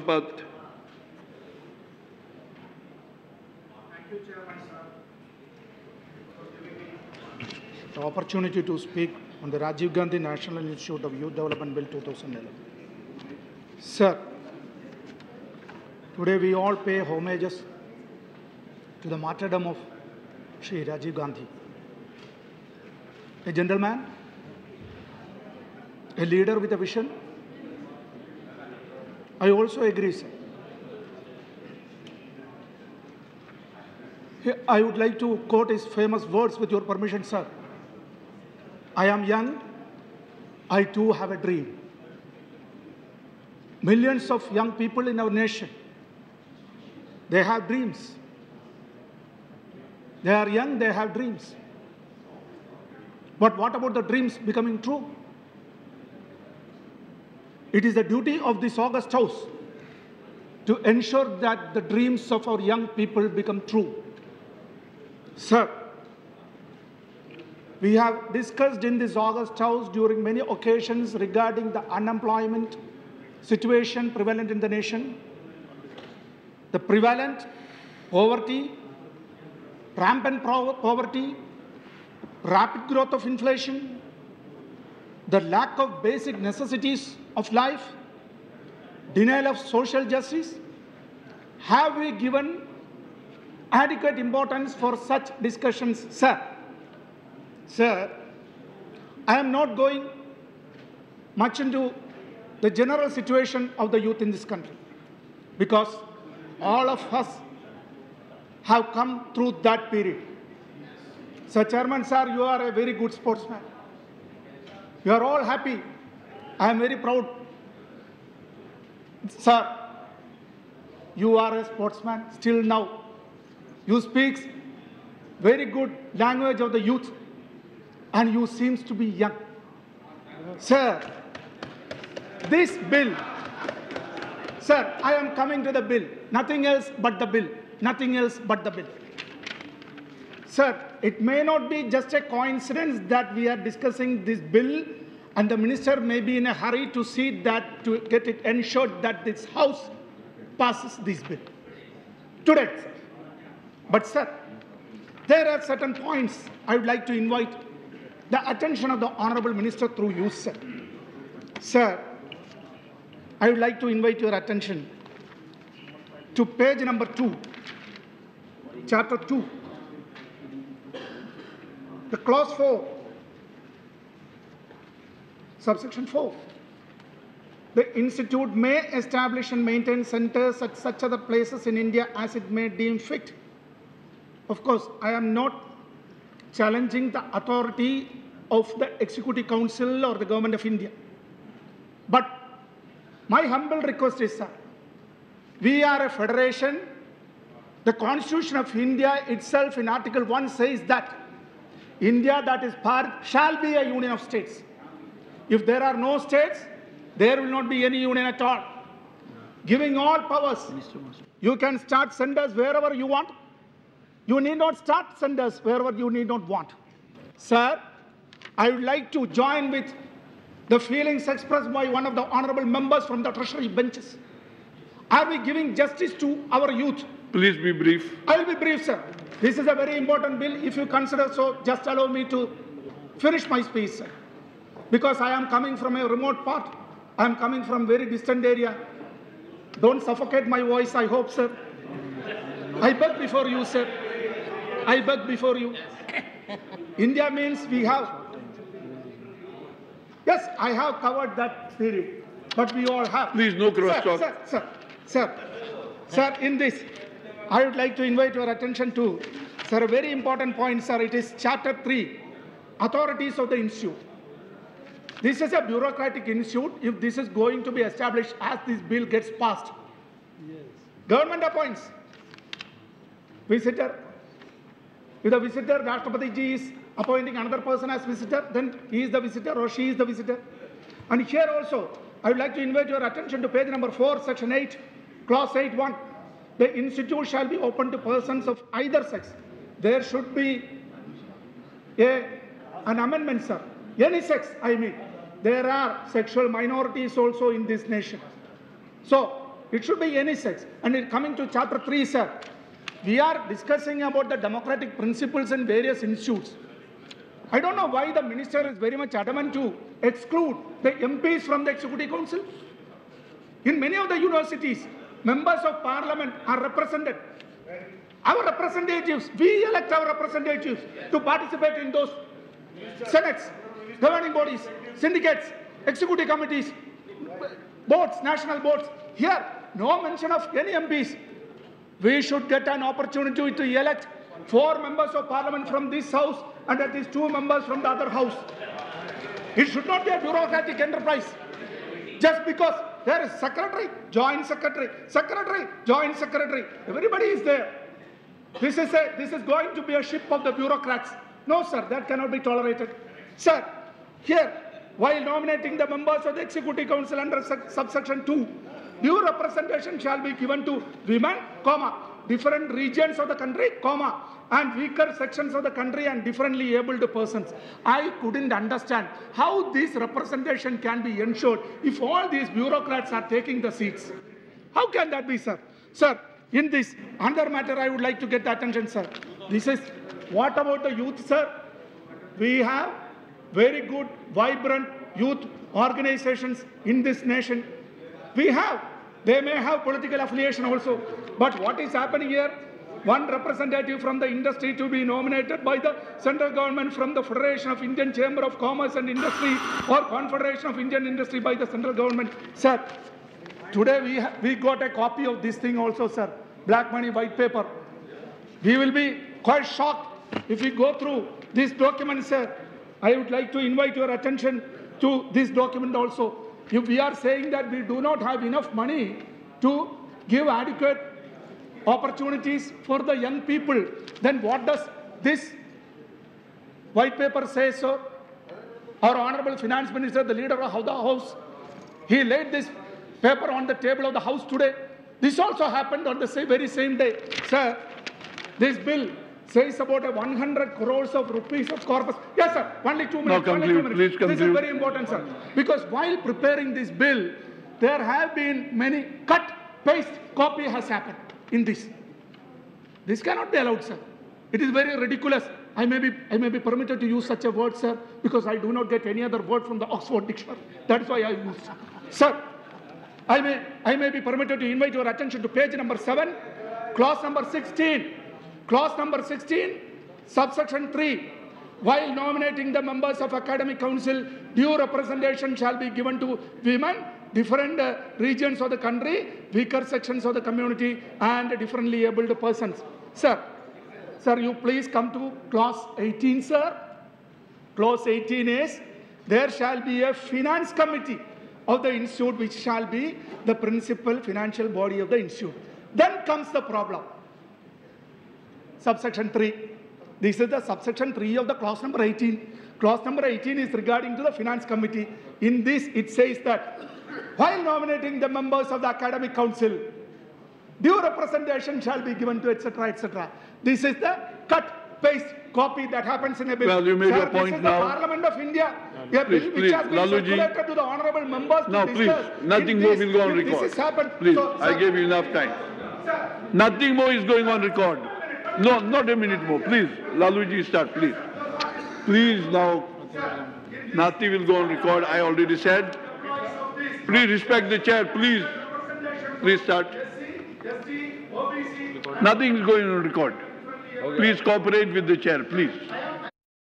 But the opportunity to speak on the Rajiv Gandhi National Institute of Youth Development Bill 2011. Sir, today we all pay homages to the martyrdom of Shri Rajiv Gandhi, a gentleman, a leader with a vision. I also agree, sir. I would like to quote his famous words with your permission, sir. I am young, I too have a dream. Millions of young people in our nation, they have dreams. They are young, they have dreams. But what about the dreams becoming true? It is the duty of this August House to ensure that the dreams of our young people become true. Sir, we have discussed in this August House during many occasions regarding the unemployment situation prevalent in the nation, the prevalent poverty, rampant poverty, rapid growth of inflation, the lack of basic necessities of life, denial of social justice. Have we given adequate importance for such discussions, sir? Sir, I am not going much into the general situation of the youth in this country, because all of us have come through that period. Sir Chairman, sir, you are a very good sportsman. You are all happy. I am very proud. Sir, you are a sportsman still now. You speak very good language of the youth, and you seems to be young. Sir, this bill, sir, I am coming to the bill. Nothing else but the bill. Nothing else but the bill. Sir, it may not be just a coincidence that we are discussing this bill and the minister may be in a hurry to see that, to get it ensured that this House passes this bill today, sir. But, sir, there are certain points I would like to invite the attention of the Honourable Minister through you, sir. Sir, I would like to invite your attention to page number 2, chapter 2, the clause 4, subsection 4. The institute may establish and maintain centres at such other places in India as it may deem fit. Of course, I am not challenging the authority of the Executive Council or the Government of India. But my humble request is, sir, we are a federation. The Constitution of India itself in Article 1 says that India, that is part, shall be a union of states. If there are no states, there will not be any union at all. Giving all powers, you can start centers wherever you want. You need not start centers wherever you need not want. Sir, I would like to join with the feelings expressed by one of the honourable members from the Treasury benches. Are we giving justice to our youth? please be brief. I will be brief, sir. This is a very important bill. If you consider so, just allow me to finish my speech, sir. Because I am coming from a remote part. I am coming from a very distant area. Don't suffocate my voice, I hope, sir. I beg before you, sir. I beg before you. India means we have. Yes, I have covered that period, but we all have. Please, no cross talk. Sir, in this, I would like to invite your attention to, sir, a very important point, sir. It is Chapter 3, Authorities of the Institute. This is a bureaucratic institute. If this is going to be established as this bill gets passed, yes. Government appoints visitor. If the visitor, Rashtrapati ji, is appointing another person as visitor, then he is the visitor or she is the visitor. And here also, I would like to invite your attention to page number 4, section 8, clause 8.1. The institute shall be open to persons of either sex. There should be an amendment, sir. Any sex, I mean. There are sexual minorities also in this nation. So, It should be any sex. And coming to chapter 3, sir, we are discussing about the democratic principles in various institutes. I don't know why the minister is very much adamant to exclude the MPs from the Executive Council. In many of the universities, members of parliament are represented. Our representatives, we elect our representatives to participate in those senates, governing bodies, syndicates, executive committees, boards, national boards. Here, no mention of any MPs. We should get an opportunity to elect 4 members of parliament from this house and at least 2 members from the other house. It should not be a bureaucratic enterprise. Just because there is secretary, joint secretary, secretary, joint secretary, everybody is there. This is going to be a ship of the bureaucrats. No, sir, that cannot be tolerated. Sir, here, while nominating the members of the Executive Council under subsection 2, due representation shall be given to women, different regions of the country, and weaker sections of the country and differently abled persons. I couldn't understand how this representation can be ensured if all these bureaucrats are taking the seats. How can that be, sir? Sir, in this other matter, I would like to get the attention, sir. This is, what about the youth, sir? We have very good, vibrant youth organizations in this nation. They may have political affiliation also. But what is happening here? One representative from the industry to be nominated by the central government from the Federation of Indian Chamber of Commerce and Industry or Confederation of Indian Industry by the central government. Sir, today we got a copy of this thing also, sir. Black money white paper. We will be quite shocked if we go through this document, sir. I would like to invite your attention to this document also. If we are saying that we do not have enough money to give adequate opportunities for the young people, then what does this white paper say, sir? Our Honorable Finance Minister, the leader of the House, he laid this paper on the table of the House today. This also happened on the very same day. Sir, this bill says about 100 crores of rupees of corpus. Yes, sir. Only 2 minutes. No, conclude. Please conclude. This is very important, sir. Because while preparing this bill, there have been many cut, paste, copy has happened in this. This cannot be allowed, sir. It is very ridiculous. I may be permitted to use such a word, sir, because I do not get any other word from the Oxford Dictionary. That's why I use, sir. I may be permitted to invite your attention to page number 7, clause number 16. Clause number 16, subsection 3. While nominating the members of Academic Council, due representation shall be given to women, different regions of the country, weaker sections of the community, and differently abled persons. Sir, you please come to clause 18, sir. Clause 18 is, there shall be a finance committee of the institute, which shall be the principal financial body of the institute. Then comes the problem. Subsection 3. This is the subsection 3 of the clause number 18. Clause number 18 is regarding to the finance committee. In this, it says that while nominating the members of the Academic Council, due representation shall be given to etc., etc. This is the cut, paste, copy that happens in a bill. Well, you made your point now. This is the Parliament of India. A bill which has been circulated to the honourable members to discuss. Nothing more will go on record. This has happened. Please, so, I gave you enough time. Nothing more is going on record. No, not a minute more. Please, Laluji, start, please. Please now, nothing will go on record. I already said. Please respect the chair, please. Please start. Nothing is going on record. Please cooperate with the chair, please.